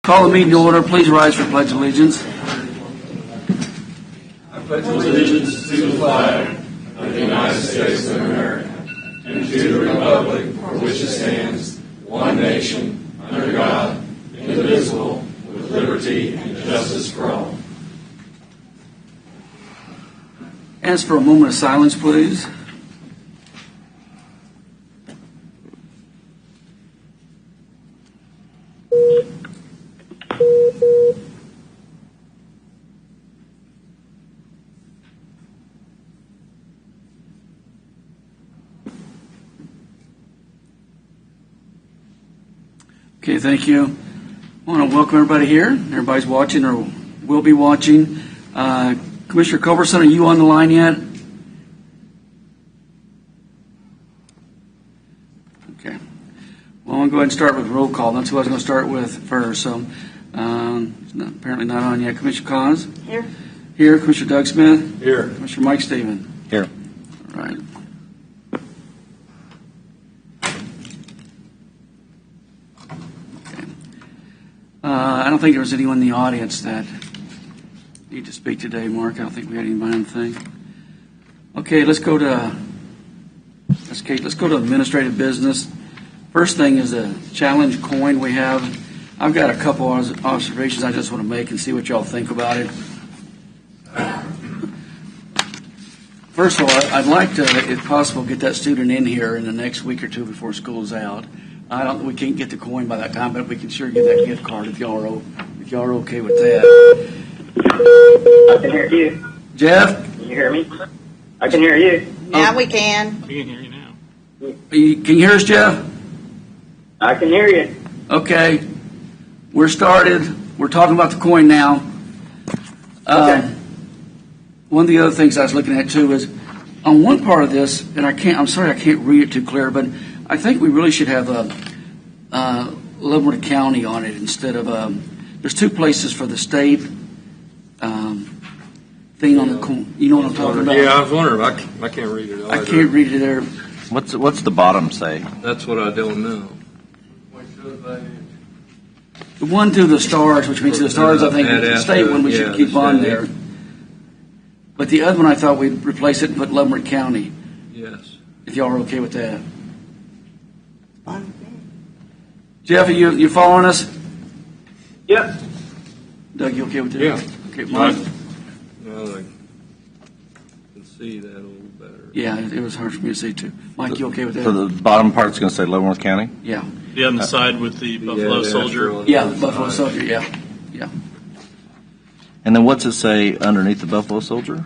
Call the meeting to order. Please rise for Pledge of Allegiance. I pledge allegiance to the flag of the United States of America and to the republic for which it stands, one nation, under God, indivisible, with liberty and justice for all. Ask for a moment of silence, please. Okay, thank you. I want to welcome everybody here. Everybody's watching or will be watching. Commissioner Culberson, are you on the line yet? Okay. Well, I'm going to go ahead and start with roll call. That's who I was going to start with first. So, apparently not on yet. Commissioner Cos? Here. Here. Commissioner Doug Smith? Here. Commissioner Mike Stephen? Here. All right. I don't think there was anyone in the audience that need to speak today, Mark. I don't think we had anybody on the thing. Okay, let's go to administrative business. First thing is a challenge coin we have. I've got a couple of observations I just want to make and see what y'all think about it. First of all, I'd like to, if possible, get that student in here in the next week or two before school's out. We can't get the coin by that time, but we can sure get that gift card if y'all are okay with that. I can hear you. Jeff? Can you hear me? I can hear you. Yeah, we can. We can hear you now. Can you hear us, Jeff? I can hear you. Okay. We're started. We're talking about the coin now. Okay. One of the other things I was looking at too is on one part of this, and I'm sorry I can't read it too clear, but I think we really should have Leavenworth County on it instead of there's two places for the state thing on the coin. You know what I'm talking about? Yeah, I was wondering. I can't read it either. I can't read it there. What's the bottom say? That's what I don't know. The one through the stars, which means the stars, I think is the state one we should keep on there. But the other one I thought we'd replace it and put Leavenworth County. Yes. If y'all are okay with that. Fine. Jeff, are you following us? Yep. Doug, you okay with that? Yeah. Okay, Mike? Well, I can see that a little better. Yeah, it was hard for me to see too. Mike, you okay with that? So the bottom part's going to say Leavenworth County? Yeah. Yeah, on the side with the Buffalo Soldier. Yeah, Buffalo Soldier, yeah. And then what's it say underneath the Buffalo Soldier?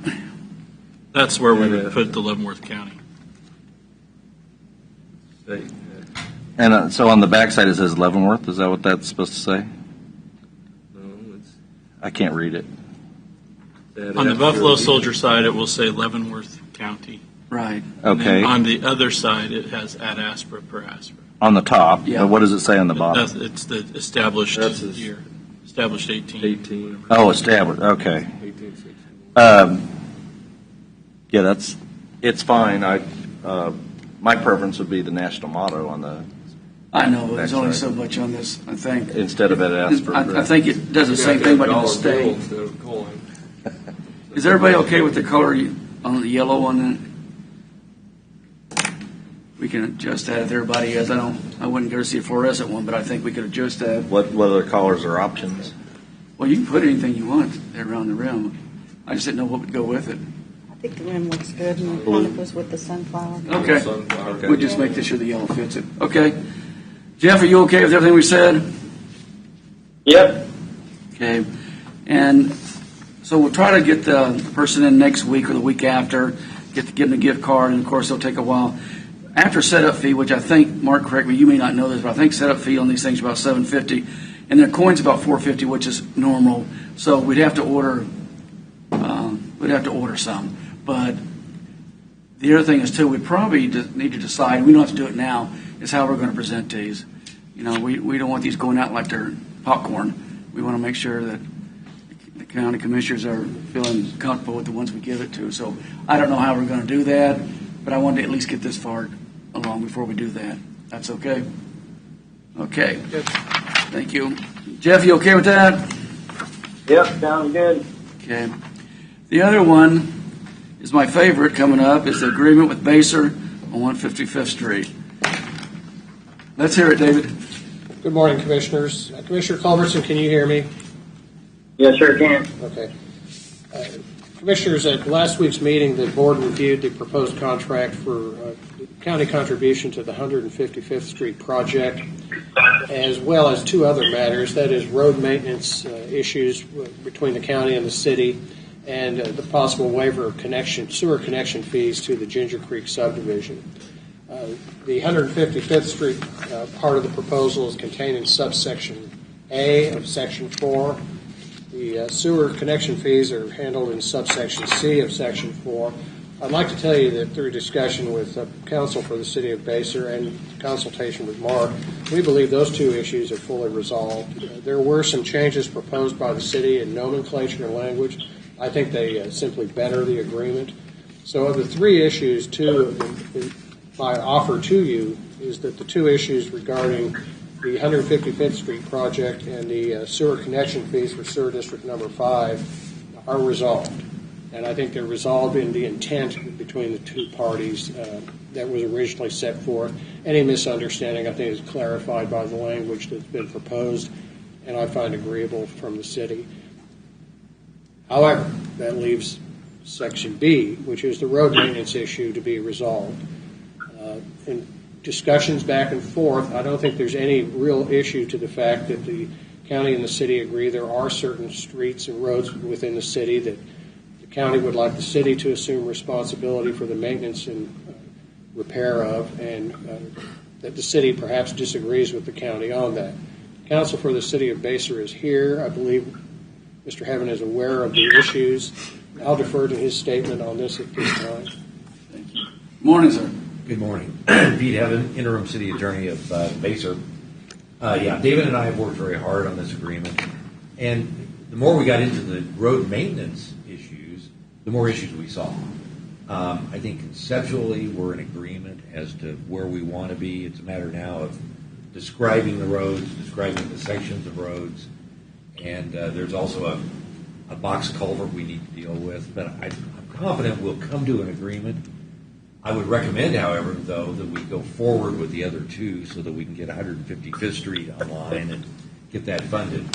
That's where we would put the Leavenworth County. And so on the backside it says Leavenworth. Is that what that's supposed to say? No, it's I can't read it. On the Buffalo Soldier side, it will say Leavenworth County. Right. And then Okay. on the other side, it has ad aspera per aspera. On the top. Yeah. But what does it say on the bottom? It's the established That's his- year. Established 18. 18. Oh, established. Okay. 1860. Yeah, it's fine. My preference would be the national motto on the I know, there's only Backside. so much on this, I think. instead of it I think it does the same thing but in the state. Instead of coin. Is everybody okay with the color on the yellow on that? We can adjust that if everybody is. I wouldn't go to see a fluorescent one, but I think we could adjust that. What other colors or options? Well, you can put anything you want there around the rim. I just didn't know what would go with it. I think the rim looks good, and it kind of goes with the sunflower. Okay. Sunflower. We'll just make sure the yellow fits it. Okay. Jeff, are you okay with everything we said? Yep. Okay. And so we'll try to get the person in next week or the week after, give them a gift card, and of course it'll take a while. After setup fee, which I think, Mark, correct me, you may not know this, but I think setup fee on these things is about $750, and their coin's about $450, which is normal. So we'd have to order some. But the other thing is too, we probably need to decide. We don't have to do it now. Is how we're going to present these. You know, we don't want these going out like they're popcorn. We want to make sure that the county commissioners are feeling comfortable with the ones we give it to. So I don't know how we're going to do that, but I wanted to at least get this far along before we do that. That's okay? Okay. Thank you. Jeff, you okay with that? Yep, sounds good. Okay. The other one is my favorite coming up, is the agreement with Baser on 155th Street. Let's hear it, David. Good morning, Commissioners. Commissioner Culbertson, can you hear me? Yes, sir, can. Okay. Commissioners, at last week's meeting, the board reviewed the proposed contract for county contribution to the 155th Street project, as well as two other matters, that is road maintenance issues between the county and the city, and the possible waiver of sewer connection fees to the Ginger Creek subdivision. The 155th Street part of the proposal is contained in subsection A of section 4. The sewer connection fees are handled in subsection C of section 4. I'd like to tell you that through discussion with counsel for the city of Baser and consultation with Mark, we believe those two issues are fully resolved. There were some changes proposed by the city in nomenclature and language. I think they simply better the agreement. So of the three issues, my offer to you is that the two issues regarding the 155th Street project and the sewer connection fees for sewer district number 5 are resolved. And I think they're resolved in the intent between the two parties that was originally set forth. Any misunderstanding, I think, is clarified by the language that's been proposed, and I find agreeable from the city. However, that leaves section B, which is the road maintenance issue, to be resolved. In discussions back and forth, I don't think there's any real issue to the fact that the county and the city agree there are certain streets and roads within the city that the county would like the city to assume responsibility for the maintenance and repair of, and that the city perhaps disagrees with the county on that. Counsel for the city of Baser is here. I believe Mr. Heaven is aware of the issues. I'll defer to his statement on this at this time. Thank you. Morning, sir. Good morning. Pete Heaven, interim city attorney of Baser. David and I have worked very hard on this agreement, and the more we got into the road maintenance issues, the more issues we saw. I think conceptually we're in agreement as to where we want to be. It's a matter now of describing the roads, describing the sections of roads, and there's also a box culvert we need to deal with. But I'm confident we'll come to an agreement. I would recommend, however, though, that we go forward with the other two so that we can get 155th Street online and get that funded,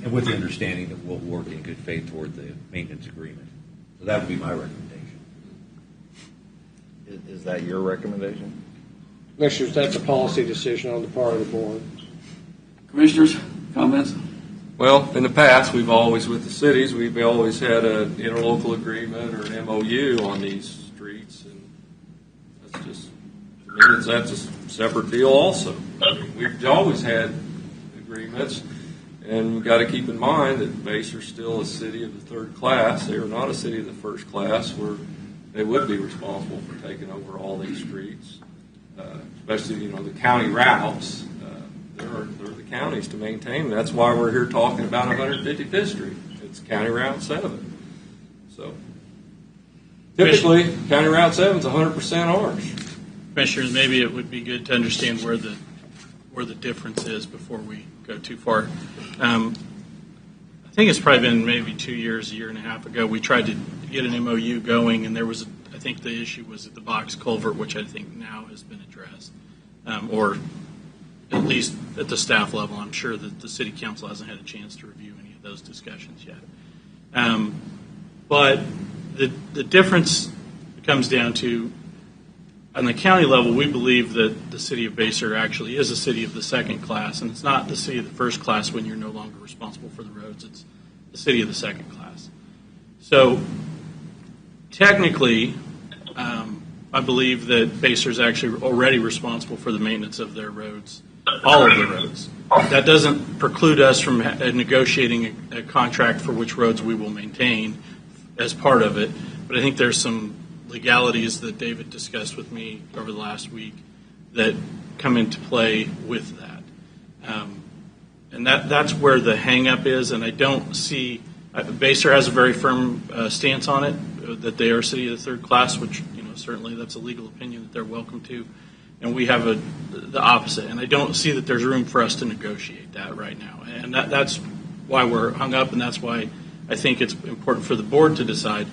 and with the understanding that we'll work in good faith toward the maintenance agreement. So that would be my recommendation. Is that your recommendation? Commissioners, that's a policy decision on the part of the board. Commissioners, comments? Well, in the past, we've always, with the cities, we've always had an interlocal agreement or an MOU on these streets, and that's just, to me, that's a separate deal also. I mean, we've always had agreements, and we've got to keep in mind that Baser's still a city of the third class. They are not a city of the first class where they would be responsible for taking over all these streets, especially, the county routes. They're the counties to maintain. That's why we're here talking about 155th Street. It's County Route 7. So, typically, County Route 7 is 100% ours. Commissioners, maybe it would be good to understand where the difference is before we go too far. I think it's probably been maybe 2 years, a year and a half ago, we tried to get an MOU going, and there was, I think the issue was at the box culvert, which I think now has been addressed, or at least at the staff level. I'm sure that the city council hasn't had a chance to review any of those discussions yet. But the difference comes down to, on the county level, we believe that the city of Baser actually is a city of the second class, and it's not the city of the first class when you're no longer responsible for the roads. It's the city of the second class. So technically, I believe that Baser is actually already responsible for the maintenance of their roads, all of the roads. That doesn't preclude us from negotiating a contract for which roads we will maintain as part of it, but I think there's some legalities that David discussed with me over the last week that come into play with that. And that's where the hang-up is, and I don't see Baser has a very firm stance on it, that they are a city of the third class, which certainly that's a legal opinion that they're welcome to. and we have the opposite. And I don't see that there's room for us to negotiate that right now. And that's why we're hung up, and that's why I think it's important for the board to decide,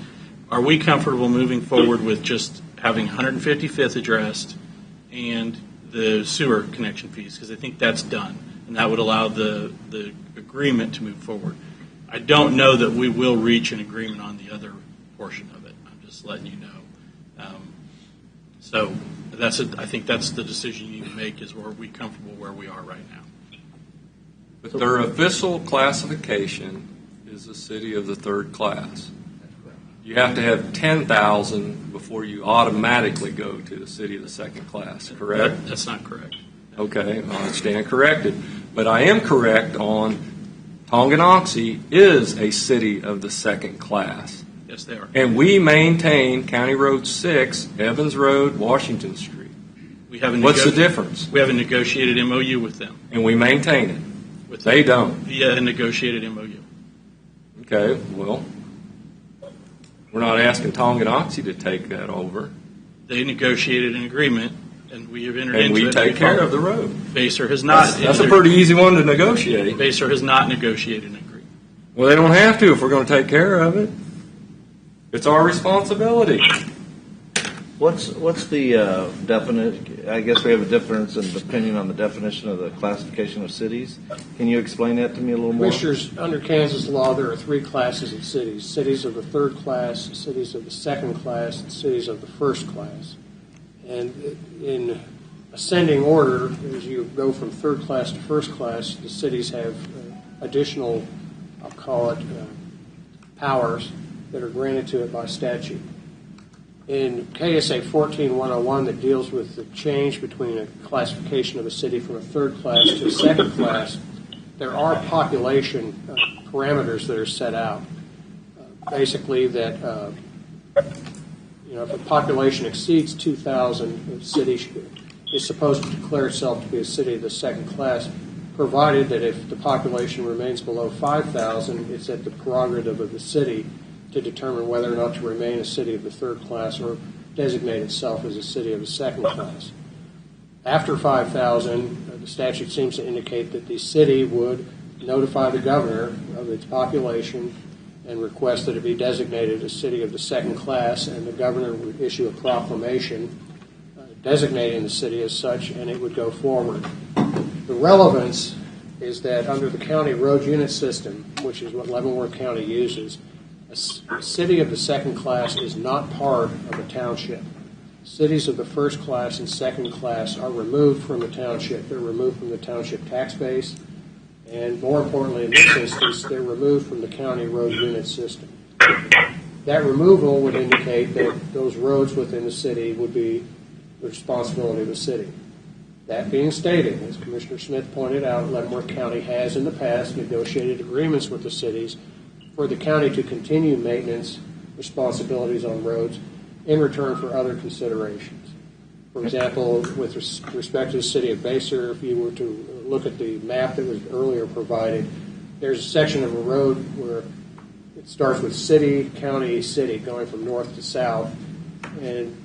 are we comfortable moving forward with just having 155th addressed and the sewer connection fees? Because I think that's done, and that would allow the agreement to move forward. I don't know that we will reach an agreement on the other portion of it. I'm just letting you know. So I think that's the decision you need to make, is are we comfortable where we are right now? But their official classification is a city of the third class. You have to have 10,000 before you automatically go to the city of the second class, correct? That's not correct. Okay, I stand corrected. But I am correct on Tonganoxie is a city of the second class. Yes, they are. And we maintain County Road 6, Evans Road, Washington Street. We have What's the difference? We have a negotiated MOU with them. And we maintain it. With They them don't. via a negotiated MOU. Okay, well, we're not asking Tonganoxie to take that over. They negotiated an agreement, and we have entered And into we it. take care of the road. Baser has not. That's a pretty easy one to negotiate. Baser has not negotiated an agreement. Well, they don't have to if we're going to take care of it. It's our responsibility. What's the definite? I guess we have a difference in opinion on the definition of the classification of cities. Can you explain that to me a little more? Commissioners, under Kansas law, there are three classes of cities: cities of the third class, cities of the second class, and cities of the first class. And in ascending order, as you go from third class to first class, the cities have additional, I'll call it, powers that are granted to it by statute. In KSA 14101, that deals with the change between a classification of a city from a third class to a second class, there are population parameters that are set out. Basically, that if a population exceeds 2,000, a city is supposed to declare itself to be a city of the second class, provided that if the population remains below 5,000, it's at the prerogative of the city to determine whether or not to remain a city of the third class or designate itself as a city of the second class. After 5,000, the statute seems to indicate that the city would notify the governor of its population and request that it be designated a city of the second class, and the governor would issue a proclamation designating the city as such, and it would go forward. The relevance is that under the county road unit system, which is what Leavenworth County uses, a city of the second class is not part of a township. Cities of the first class and second class are removed from the township. They're removed from the township tax base, and more importantly in this instance, they're removed from the county road unit system. That removal would indicate that those roads within the city would be the responsibility of the city. That being stated, as Commissioner Smith pointed out, Leavenworth County has in the past negotiated agreements with the cities for the county to continue maintenance responsibilities on roads in return for other considerations. For example, with respect to the city of Baser, if you were to look at the map that was earlier provided, there's a section of a road where it starts with city, county, city, going from north to south, and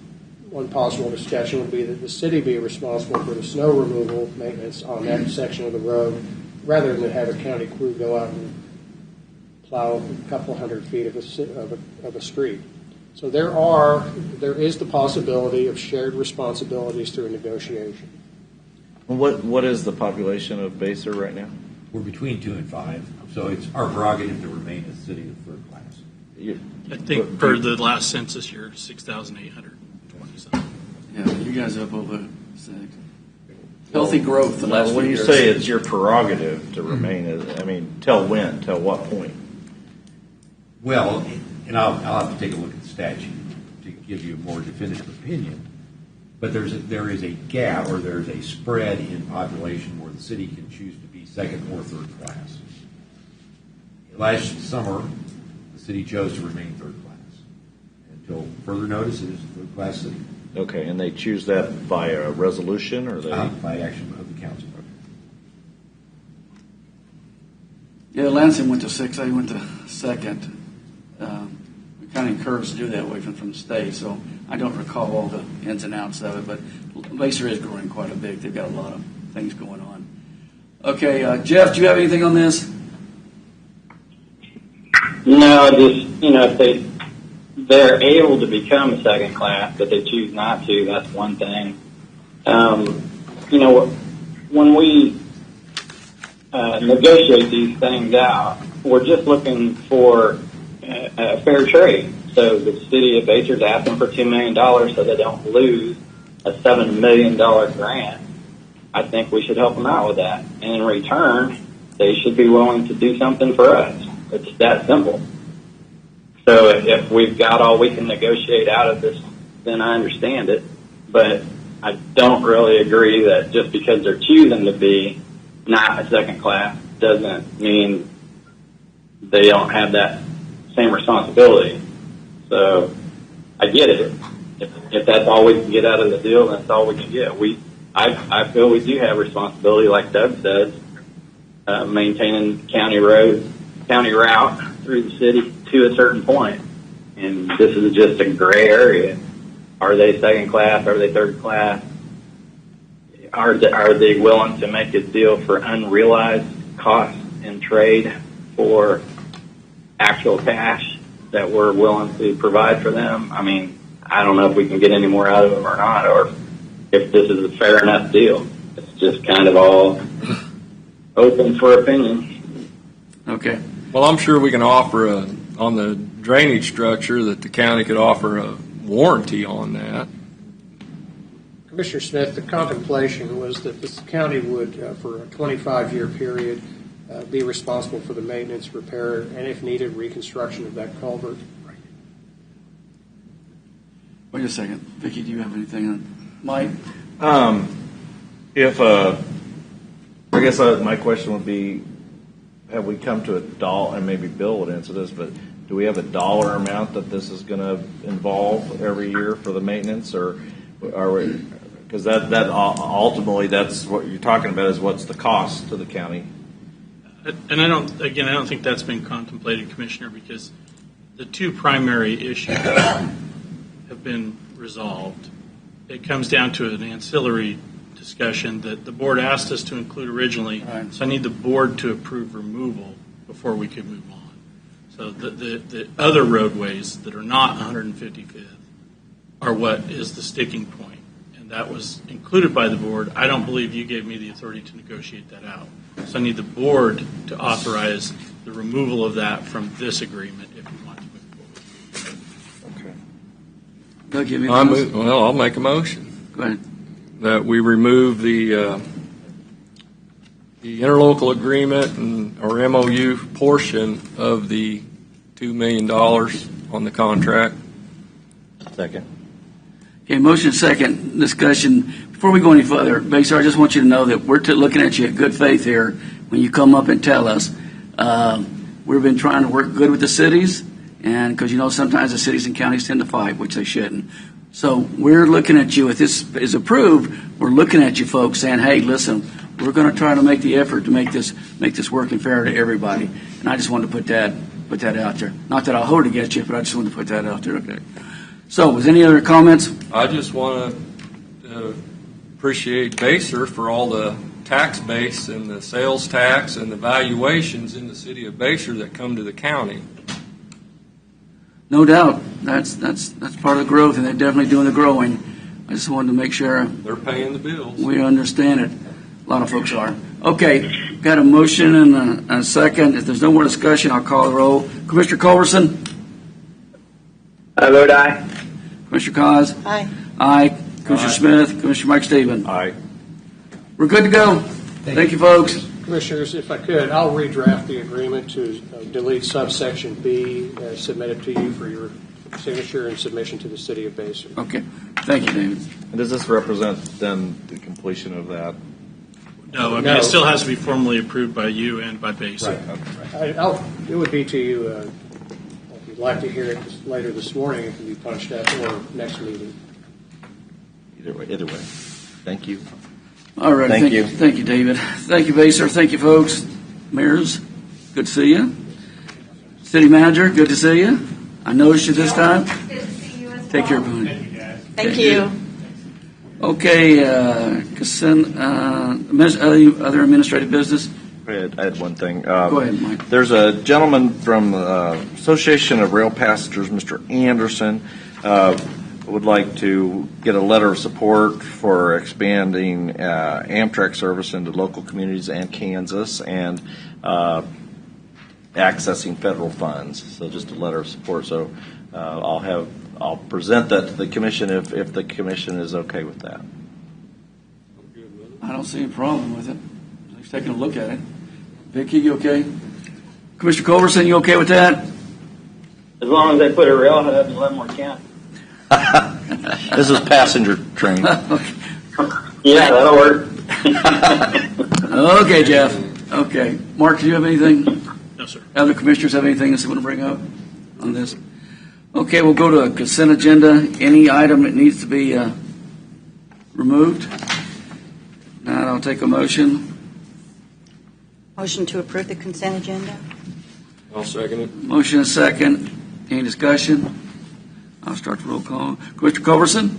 one possible discussion would be that the city be responsible for the snow removal maintenance on that section of the road, rather than have a county crew go out and plow a couple hundred feet of a street. So there is the possibility of shared responsibilities through negotiation. What is the population of Baser right now? We're between 2 and 5, so it's our prerogative to remain a city of third class. I think per the last census, you're 6,820 something. Yeah, you guys are up over 6. Healthy growth the last few when you years. say it's your prerogative to remain, I mean, till when? Till what point? Well, and I'll have to take a look at the statute to give you a more definitive opinion, but there is a gap, or there's a spread in population where the city can choose to be second or third class. Last summer, the city chose to remain third class. Until further notice, it is a third class city. Okay, and they choose that via resolution, or they? By action of the council. Yeah, Lansing went to 6. I went to second. We kind of encouraged to do that way from the state, so I don't recall all the ins and outs of it. But Baser is growing quite a bit. They've got a lot of things going on. Okay, Jeff, do you have anything on this? No, just, if they're able to become second class, but they choose not to, that's one thing. When we negotiate these things out, we're just looking for a fair trade. So the city of Baser's asking for $2 million so they don't lose a $7 million grant. I think we should help them out with that. And in return, they should be willing to do something for us. It's that simple. So if we've got all we can negotiate out of this, then I understand it. But I don't really agree that just because they're choosing to be not a second class doesn't mean they don't have that same responsibility. So I get it. If that's all we can get out of the deal, then that's all we can get. I feel we do have responsibility, like Doug says, maintaining county roads, county route through the city to a certain point. And this is just a gray area. Are they second class? Are they third class? Are they willing to make a deal for unrealized costs in trade for actual cash that we're willing to provide for them? I mean, I don't know if we can get any more out of them or not, or if this is a fair enough deal. It's just kind of all open for opinion. Okay. Well, I'm sure we can offer on the drainage structure that the county could offer a warranty on that. Commissioner Smith, the contemplation was that this county would, for a 25-year period, be responsible for the maintenance, repair, and if needed, reconstruction of that culvert. Wait a second. Vicki, do you have anything on Mike? I guess my question would be, have we come to a dollar, and maybe Bill would answer this, but do we have a dollar amount that this is going to involve every year for the maintenance, or are we, because that ultimately that's what you're talking about is what's the cost to the county? And I don't think that's been contemplated, Commissioner, because the two primary issues have been resolved. It comes down to an ancillary discussion that the board asked us to include originally, right. So I need the board to approve removal before we could move on. So the other roadways that are not 155th are what is the sticking point, and that was included by the board. I don't believe you gave me the authority to negotiate that out. So I need the board to authorize the removal of that from this agreement if you want to move forward. Okay. Doug, give me I'll make a motion. Go ahead. That we remove the interlocal agreement or MOU portion of the $2 million on the contract. Second. Okay, motion second, discussion. Before we go any further, Baser, I just want you to know that we're looking at you in good faith here when you come up and tell us. We've been trying to work good with the cities, and because, sometimes the cities and counties tend to fight, which they shouldn't. So we're looking at you. If this is approved, we're looking at you folks saying, hey, listen, we're going to try to make the effort to make this working fair to everybody. And I just wanted to put that out there. Not that I'll hold it against you, but I just wanted to put that out there. Okay. So, was any other comments? I just want to appreciate Baser for all the tax base and the sales tax and the valuations in the city of Baser that come to the county. No doubt. That's part of the growth, and they're definitely doing the growing. I just wanted to make sure they're paying the bills. We understand it. A lot of folks are. Okay, got a motion and a second. If there's no more discussion, I'll call the roll. Commissioner Culverson? I vote aye. Commissioner Cos? Aye. Aye. Commissioner Smith? Commissioner Mike Stephen? Aye. We're good to go. Thank you, folks. Commissioners, if I could, I'll redraft the agreement to delete subsection B, submit it to you for your signature and submission to the city of Baser. Okay. Thank you, David. And does this represent then the completion of that? No, it still has to be formally approved by you and by Baser. Right. It would be to you, if you'd like to hear it later this morning, it can be punched up or next meeting. Either way. Thank you. All right. Thank you. Thank you, David. Thank you, Baser. Thank you, folks. Mayors, good to see you. City Manager, good to see you. I noticed you this time. Good to see you as well. Take care, Boone. Thank you. Okay, consent, other administrative business? I had one thing. Go ahead, Mike. There's a gentleman from the Association of Rail Passengers, Mr. Anderson, would like to get a letter of support for expanding Amtrak service into local communities and Kansas and accessing federal funds. So just a letter of support. So I'll present that to the commission if the commission is okay with that. I don't see a problem with it. He's taking a look at it. Vicki, you okay? Commissioner Culberson, you okay with that? As long as they put a railhead in Leavenworth County. This is passenger train. Yeah, that'll work. Okay, Jeff. Okay. Mark, do you have anything? No, sir. Other commissioners have anything that they want to bring up on this? Okay, we'll go to a consent agenda. Any item that needs to be removed? Now I'll take a motion. Motion to approve the consent agenda? I'll second it. Motion and second. Any discussion? I'll start the roll call. Commissioner Culberson?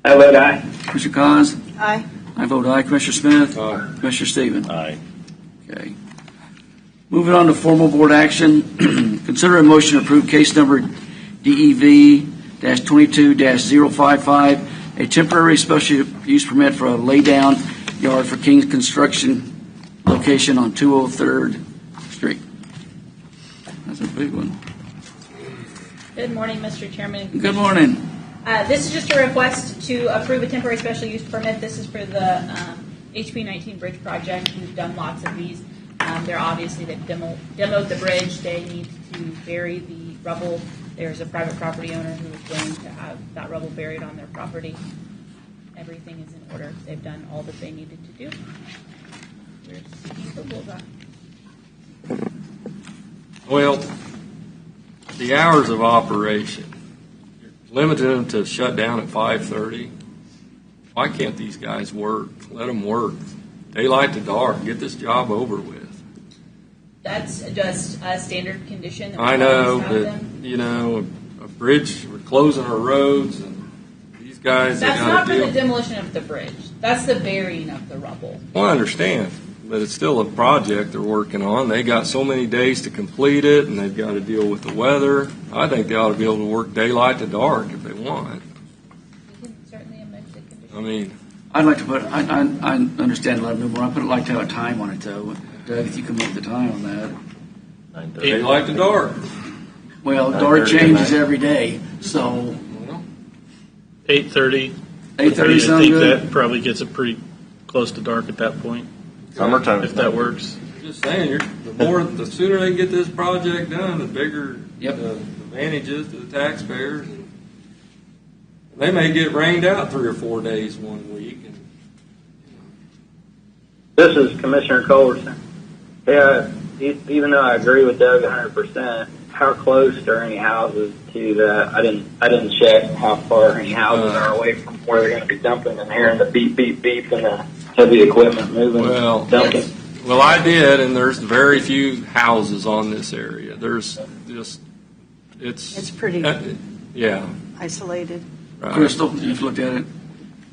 I vote aye. Commissioner Cons? Aye. I vote aye. Commissioner Smith? Aye. Commissioner Stephen? Aye. Okay. Moving on to formal board action. Consider a motion to approve case number DEV-22-055, a temporary special use permit for a laydown yard for King's Construction location on 203rd Street. That's a big one. Good morning, Mr. Chairman. Good morning. This is just a request to approve a temporary special use permit. This is for the HP 19 bridge project. We've done lots of these. They're obviously, they've demoed the bridge. They need to bury the rubble. There's a private property owner who is willing to have that rubble buried on their property. Everything is in order. They've done all that they needed to do. We're seeking approval of that. Well, the hours of operation, you're limiting them to shut down at 5:30. Why can't these guys work? Let them work. Daylight to dark. Get this job over with. That's just a standard condition. That we I know, always have but them. you know, a bridge. We're closing our roads, and these guys. That's they not gotta for deal. the demolition of the bridge. That's the burying of the rubble. Well, I understand, but it's still a project they're working on. They got so many days to complete it, and they've got to deal with the weather. I think they ought to be able to work daylight to dark if they want. We can certainly amend the condition. I mean, I'd like to put, I understand a lot more. I would like to have a time on it though. Doug, if you can make the time on that. daylight to dark. Well, dark changes every day, so 8:30. 8:30 I sound think good? that probably gets it pretty close to dark at that point, Summertime. if that works. Just saying, the sooner they can get this project done, the bigger Yep. the advantage is to the taxpayers. They may get rained out 3 or 4 days one week. And, This is Commissioner Culberson. Yeah, even though I agree with Doug 100%, how close are any houses to that? I didn't check how far any houses are away from where they're going to be dumping and hearing the beep, beep, beep and the heavy equipment moving, dumping. Well, I did, and there's very few houses on this area. There's just, It's pretty yeah. isolated. Right. Crystal, you've looked at it?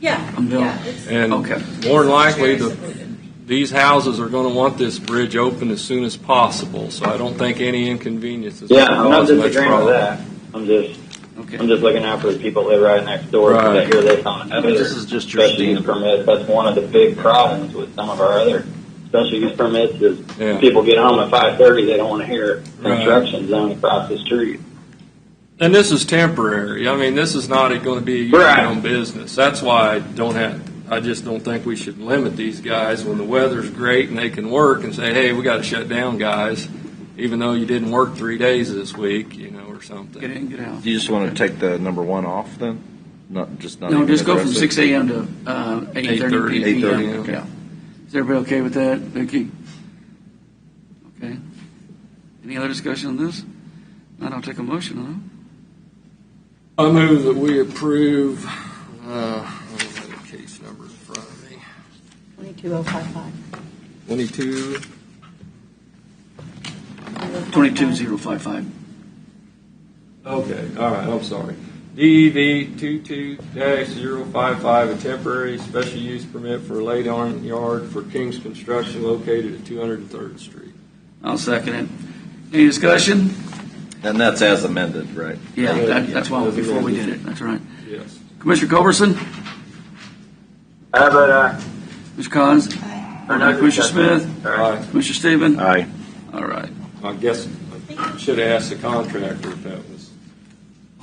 Yeah. I'm Bill. Yeah, it's And Okay. more than likely, very secluded. these houses are going to want this bridge open as soon as possible, so I don't think any inconvenience is Yeah, going to I'm not cause much disagreeing with problem. that. Okay. I'm just looking out for the people that live right next door Right. that hear this on other This is just your special use standard. permits. That's one of the big problems with some of our other special use permits is Yeah. people get home at 5:30, they don't want to hear Right. construction zone across the street. And this is temporary. I mean, this is not going to be a year-round business. That's why I just don't think we should limit these guys when the weather's great and they can work and say, hey, we got to shut down, guys, even though you didn't work 3 days this week, or something. Get in, get out. You just want to take the number one off then? Not No, even just go from address it? 6 a.m. to 8:30 p.m. 8:30, Yeah. Is everybody okay with that, Vicki? Okay. Any other discussion on this? I don't take a motion on I move that we approve, I don't have the case number in front of me, 22055. 22. it. 22055. Okay, all right, I'm sorry. DEV 22-055, a temporary special use permit for a laid-on yard for King's Construction located at 203rd Street. I'll second it. Any discussion? And that's as amended, right? Yeah, that's why before we did it. That's right. Yes. Commissioner Culberson? Mr. Collins? Commissioner Smith? Aye. Commissioner Stephen? Aye. All right. I guess I should have asked the contractor if that was.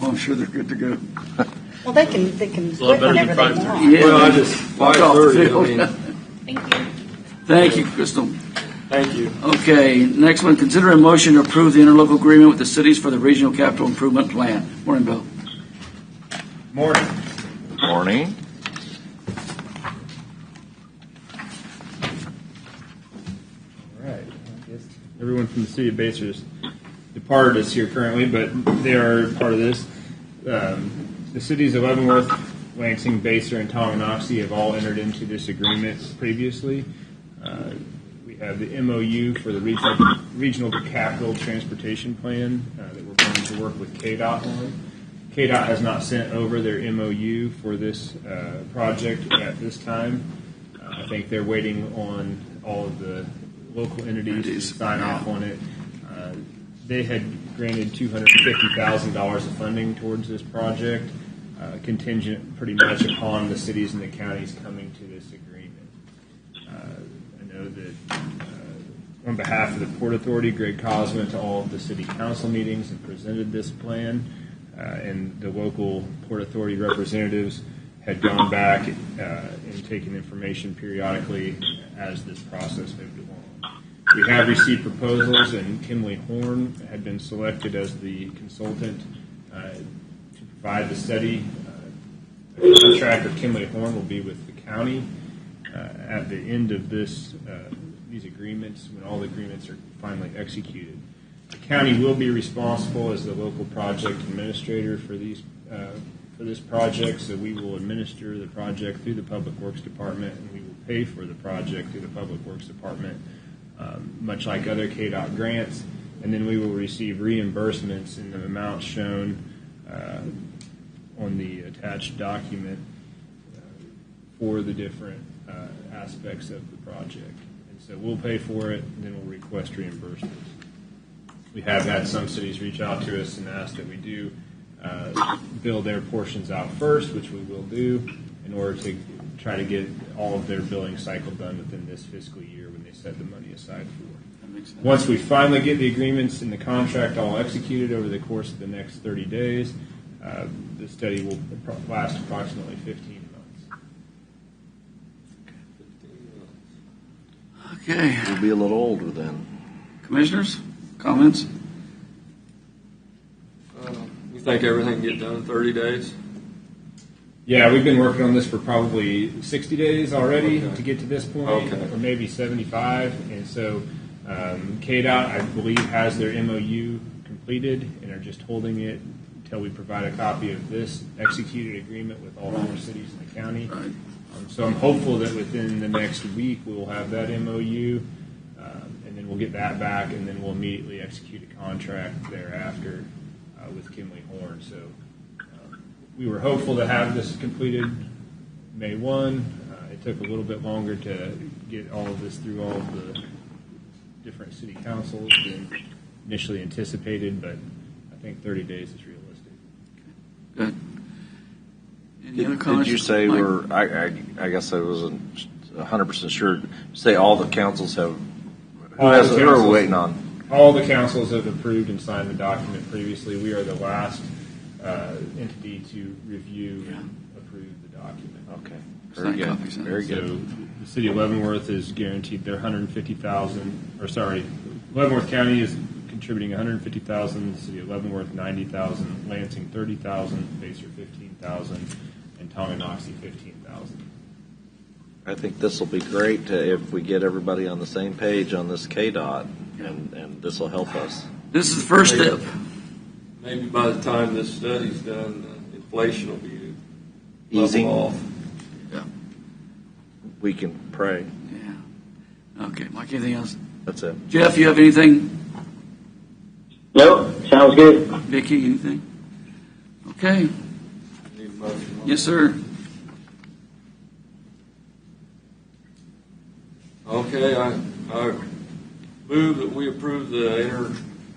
Oh, I'm sure they're good to go. Well, they can a lot quit better than whenever they 5:30. want. Yeah. Well, I just Walk off the 5:30. field. I mean, Thank you. Thank you, Crystal. thank you. Okay, next one, consider a motion to approve the interlocal agreement with the cities for the Regional Capital Improvement Plan. Morning, Bill. Morning. Morning. All right. I guess everyone from the city of Bacer's departed us here currently, but they are part of this. The cities of Leavenworth, Lansing, Bacer, and Tonganoxie have all entered into this agreement previously. We have the MOU for the Regional Capital Transportation Plan that we're going to work with KDOT on. KDOT has not sent over their MOU for this project at this time. I think they're waiting on all of the local entities to sign off on it. They had granted $250,000 of funding towards this project, contingent pretty much upon the cities and the counties coming to this agreement. I know that on behalf of the Port Authority, Greg Cos went to all of the city council meetings and presented this plan, and the local Port Authority representatives had gone back and taken information periodically as this process moved along. We have received proposals, and Kimley Horn had been selected as the consultant to provide the study. The contract with Kimley Horn will be with the county at the end of these agreements, when all the agreements are finally executed. The county will be responsible as the local project administrator for this project, so we will administer the project through the Public Works Department, and we will pay for the project through the Public Works Department, much like other KDOT grants, and then we will receive reimbursements in the amounts shown on the attached document for the different aspects of the project. And so we'll pay for it, and then we'll request reimbursements. We have had some cities reach out to us and ask that we do bill their portions out first, which we will do, in order to try to get all of their billing cycle done within this fiscal year when they set the money aside for it. Once we finally get the agreements and the contract all executed over the course of the next 30 days, the study will last approximately 15 months. Okay. We'll be a little older then. Commissioners, comments? You think everything can get done in 30 days? Yeah, we've been working on this for probably 60 days already Okay. to get to this point, Okay. or maybe 75. And so KDOT, I believe, has their MOU completed and are just holding it until we provide a copy of this executed agreement with all 4 cities in the county. Right. So I'm hopeful that within the next week we will have that MOU, and then we'll get that back, and then we'll immediately execute a contract thereafter with Kimley Horn. So we were hopeful to have this completed May 1. It took a little bit longer to get all of this through all of the different city councils than initially anticipated, but I think 30 days is realistic. Good. Any other comments? Did you say Mike? I guess I wasn't 100% sure. Say all the councils have. Who All the are we councils. waiting on? All the councils have approved and signed the document previously. We are the last entity to review and approve the document. Okay. Sign Very good. copies, huh? Very So good. the city of Leavenworth is guaranteed their $150,000, Leavenworth County is contributing $150,000, the city of Leavenworth $90,000, Lansing $30,000, Bacer $15,000, and Tonganoxie $15,000. I think this will be great if we get everybody on the same page on this KDOT, and this will help us. This is the first step. Maybe by the time this study's done, inflation will be Easy. level off. Yeah. We can pray. Yeah. Okay, Mike, anything else? That's it. Jeff, you have anything? Nope, sounds good. Vicki, anything? Okay. motion? Yes, sir. Okay, I move that we approve the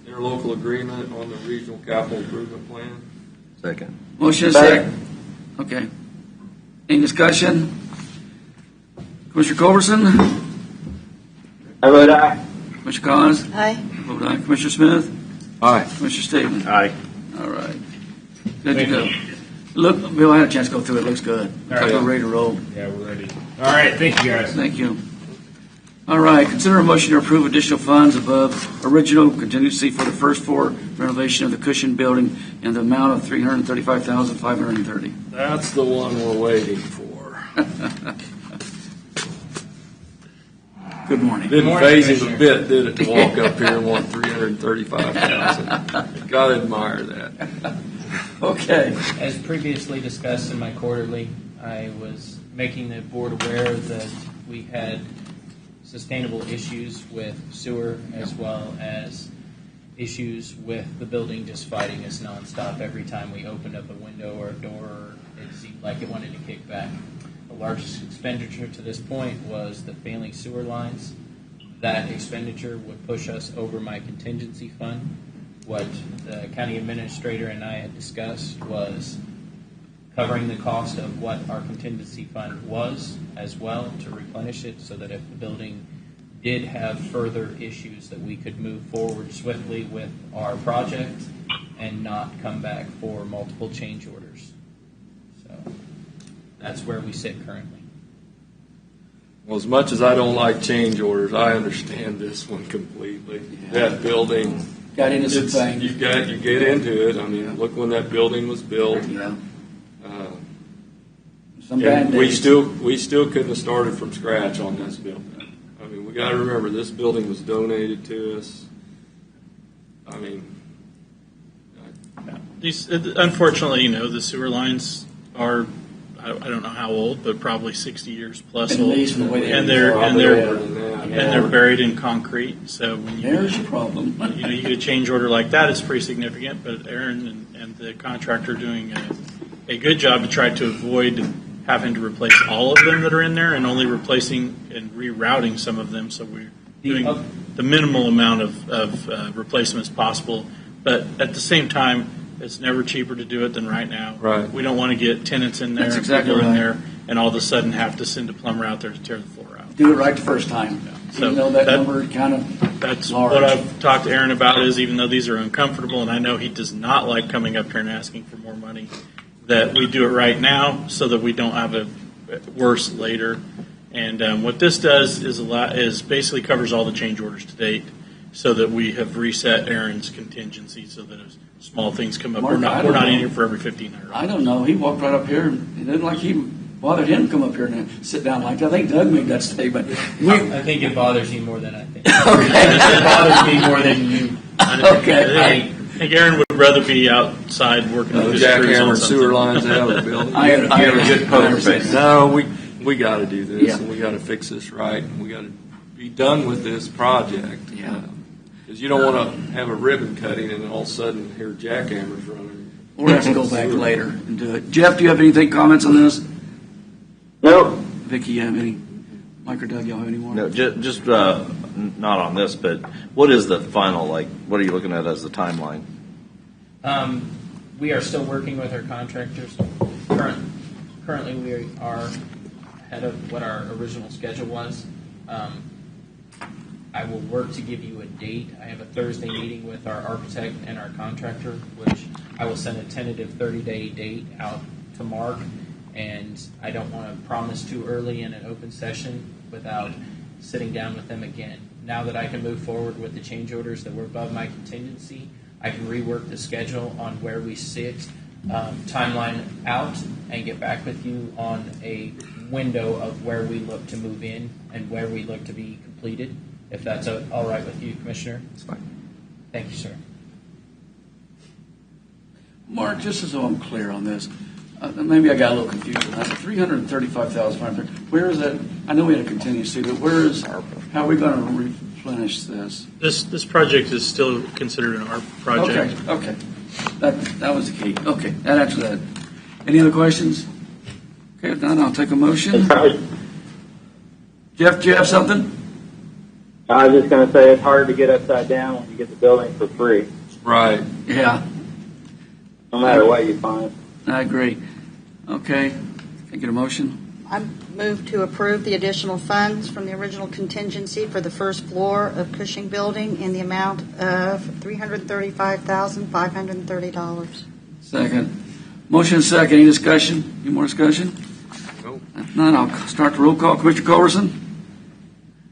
interlocal agreement on the regional capital improvement plan. Second. Motion is second. Okay. Any discussion? Commissioner Culberson? I vote aye. Commissioner Collins? Aye. Vote aye. Commissioner Smith? Aye. Commissioner Stevens? Aye. All right. Good to go. Look, Bill, I had a chance to go through it. It looks good. All right. We're ready to roll. Yeah, we're ready. All right, thank you guys. Thank you. All right, consider a motion to approve additional funds above original contingency for the first floor renovation of the Cushion Building in the amount of $335,530. That's the one we're waiting for. Good morning. Didn't phase him a bit, did it, to walk up here and want $335,000? Gotta admire that. Okay. As previously discussed in my quarterly, I was making the board aware that we had sustainable issues with sewer as well as issues with the building just fighting us nonstop. Every time we opened up a window or a door, it seemed like it wanted to kick back. The largest expenditure to this point was the failing sewer lines. That expenditure would push us over my contingency fund. What the county administrator and I had discussed was covering the cost of what our contingency fund was as well to replenish it so that if the building did have further issues that we could move forward swiftly with our project and not come back for multiple change orders. So that's where we sit currently. Well, as much as I don't like change orders, I understand this one completely. Yeah. That building, Got into some things. you get into it. I mean, look when that building was built. Yeah. Some bad And we days. still couldn't have started from scratch on this building. I mean, we got to remember this building was donated to us. I mean, Unfortunately, the sewer lines are, I don't know how old, but probably 60 years plus At old. least from the way they And are. they're probably older than that. and they're buried in concrete. So when There's your problem. you get a change order like that, it's pretty significant. But Aaron and the contractor are doing a good job to try to avoid having to replace all of them that are in there and only replacing and rerouting some of them. So we're doing the minimal amount of replacements possible. But at the same time, it's never cheaper to do it than right now. Right. We don't want to get tenants in there, That's exactly people in right. there, and all of a sudden have to send a plumber out there to tear the floor out. Do it right the first time. So Even though that number kind of That's large. what I've talked to Aaron about is even though these are uncomfortable, and I know he does not like coming up here and asking for more money, that we do it right now so that we don't have a worse later. And what this does is basically covers all the change orders to date so that we have reset Aaron's contingency so that as small things come up, Mark, we're not I don't in know. here for every $1,500. I don't know. He walked right up here, and it didn't like he bothered him to come up here and sit down like that. I think Doug made that statement. I think it bothers you more than I think. Okay. It bothers me more than you. Okay. I think Aaron would rather be outside working with his crews jackhammer on sewer something. lines out of the building. I have a good poker face. No, we got to do this, Yeah. and we got to fix this right, and we got to be done with this project. Yeah. Because you don't want to have a ribbon cutting and then all of a sudden hear jackhammers running. We'll have to go back later and do it. Jeff, do you have anything, comments on this? Nope. Vicki, you have any? Mike or Doug, y'all have any more? No, just not on this, but what is the final, what are you looking at as the timeline? We are still working with our contractors. Currently, we are ahead of what our original schedule was. I will work to give you a date. I have a Thursday meeting with our architect and our contractor, which I will send a tentative 30-day date out to Mark. And I don't want to promise too early in an open session without sitting down with them again. Now that I can move forward with the change orders that were above my contingency, I can rework the schedule on where we sit, timeline out, and get back with you on a window of where we look to move in and where we look to be completed, if that's all right with you, Commissioner. It's fine. Thank you, sir. Mark, just so I'm clear on this, maybe I got a little confused. That's $335,500. Where is that? I know we had a contingency, but how are we going to replenish this? This project is still considered an ARP project. Okay. That was the key. Okay, that answers that. Any other questions? Okay, if not, I'll take a motion. Jeff, do you have something? I was just going to say it's hard to get upside down when you get the building for free, Right. Yeah, no matter what you find. I agree. Okay, can I get a motion? I move to approve the additional funds from the original contingency for the first floor of Cushing Building in the amount of $335,530. Second. Motion and second. Any discussion? Any more discussion? Nope. If not, I'll start the roll call. Commissioner Culberson?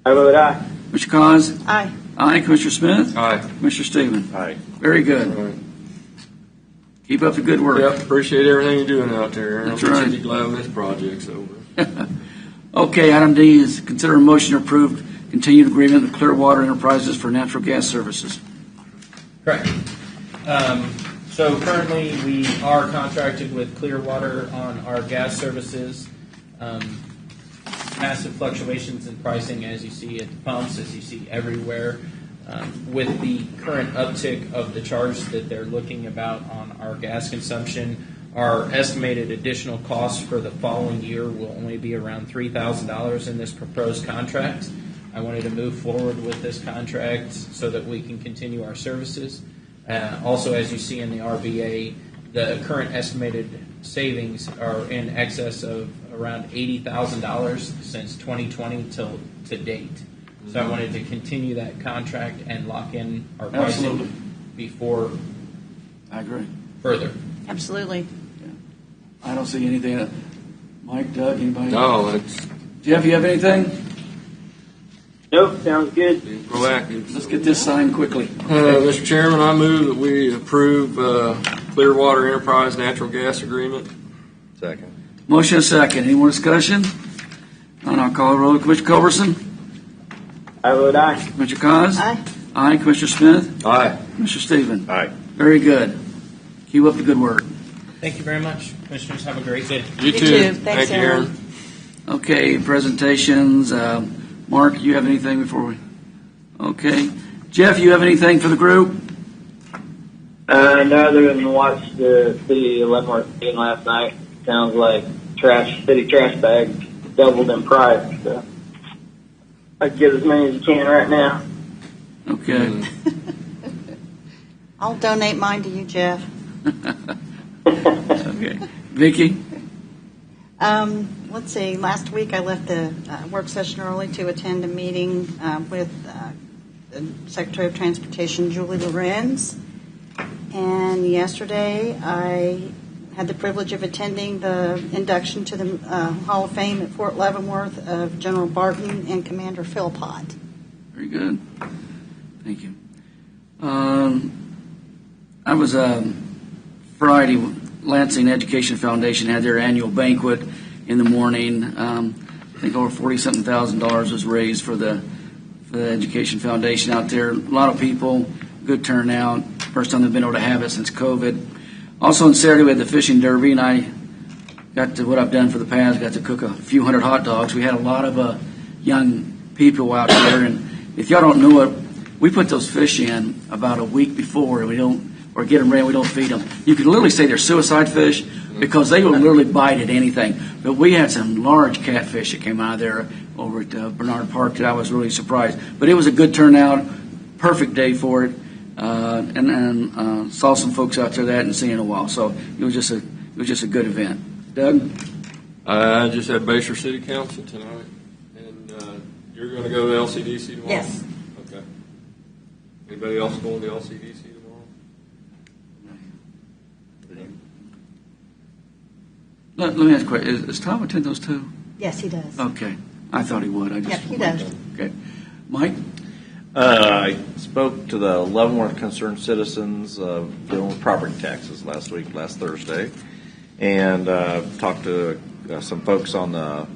I vote aye. Commissioner Cos? Aye. Aye. Commissioner Smith? Aye. Commissioner Stephen? Aye. Very good. All right. Keep up the good work. Yep, appreciate everything you're doing out there, Aaron. That's I'm right. pretty glad when this project's over. Okay, item D is consider a motion to approve continued agreement with Clearwater Enterprises for natural gas services. Correct. So currently, we are contracted with Clearwater on our gas services. Massive fluctuations in pricing, as you see at the pumps, as you see everywhere. With the current uptick of the charge that they're looking about on our gas consumption, our estimated additional cost for the following year will only be around $3,000 in this proposed contract. I wanted to move forward with this contract so that we can continue our services. Also, as you see in the RBA, the current estimated savings are in excess of around $80,000 since 2020 till to date. So I wanted to continue that contract and lock in our pricing Absolutely. before I agree. further. Absolutely. I don't see anything. Mike, Doug, anybody? No, it's Jeff, you have anything? Nope, sounds good. being proactive. Let's get this signed quickly. Mr. Chairman, I move that we approve Clearwater Enterprise natural gas agreement. Second. Motion and second. Any more discussion? None, I'll call the roll. Commissioner Culberson? I vote aye. Commissioner Cos? Aye. Aye. Commissioner Smith? Aye. Commissioner Stephen? Aye. Very good. Keep up the good work. Thank you very much. Commissioners, have a great day. You You too. too. Thanks, Thank you, Aaron. Okay, presentations. Mark, you have anything before we? Okay. Jeff, you have anything for the group? No, other than watch the city of Leavenworth meeting last night. Sounds like city trash bags doubled in price. So I'd get as many as you can right now. Okay. I'll donate mine to you, Jeff. Okay. Vicki? Let's see, last week I left the work session early to attend a meeting with the Secretary of Transportation, Julie Lorenz. And yesterday I had the privilege of attending the induction to the Hall of Fame at Fort Leavenworth of General Barton and Commander Philpott. Very good. Thank you. I was Friday, Lansing Education Foundation had their annual banquet in the morning. I think over $40,000 was raised for the Education Foundation out there. A lot of people, good turnout. First time they've been able to have it since COVID. Also on Saturday we had the fishing derby, and I got to what I've done for the past. Got to cook a few hundred hot dogs. We had a lot of young people out there, and if y'all don't know it, we put those fish in about a week before, and we don't. Or get them ready, we don't feed them. You could literally say they're suicide fish because they will literally bite at anything. But we had some large catfish that came out of there over at Bernard Park that I was really surprised. But it was a good turnout, perfect day for it, and saw some folks out there that I hadn't seen in a while. So it was just a good event. Doug? I just had Basher City Council tonight, and you're going to go to LCDC tomorrow? Yes. Okay. Anybody else going to LCDC tomorrow? Let me ask a question. Is Tom attend those two? Yes, he does. Okay. I thought he would. Yep, he does. Okay. Mike? I spoke to the Leavenworth Concerned Citizens dealing with property taxes last Thursday, and talked to some folks on the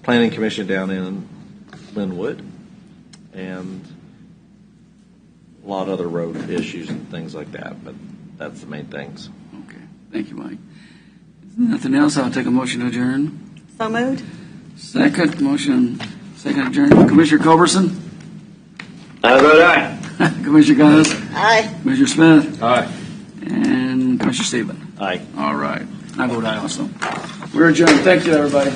Planning Commission down in Linwood, and a lot of other road issues and things like that, but that's the main things. Okay. Thank you, Mike. Nothing else, I'll take a motion to adjourn. So moved? Second motion, second adjourn. Commissioner Culberson? I vote aye. Commissioner Gunness? Aye. Commissioner Smith? Aye. And Commissioner Stephen? Aye. All right. I vote aye also. We're adjourned. Thank you, everybody.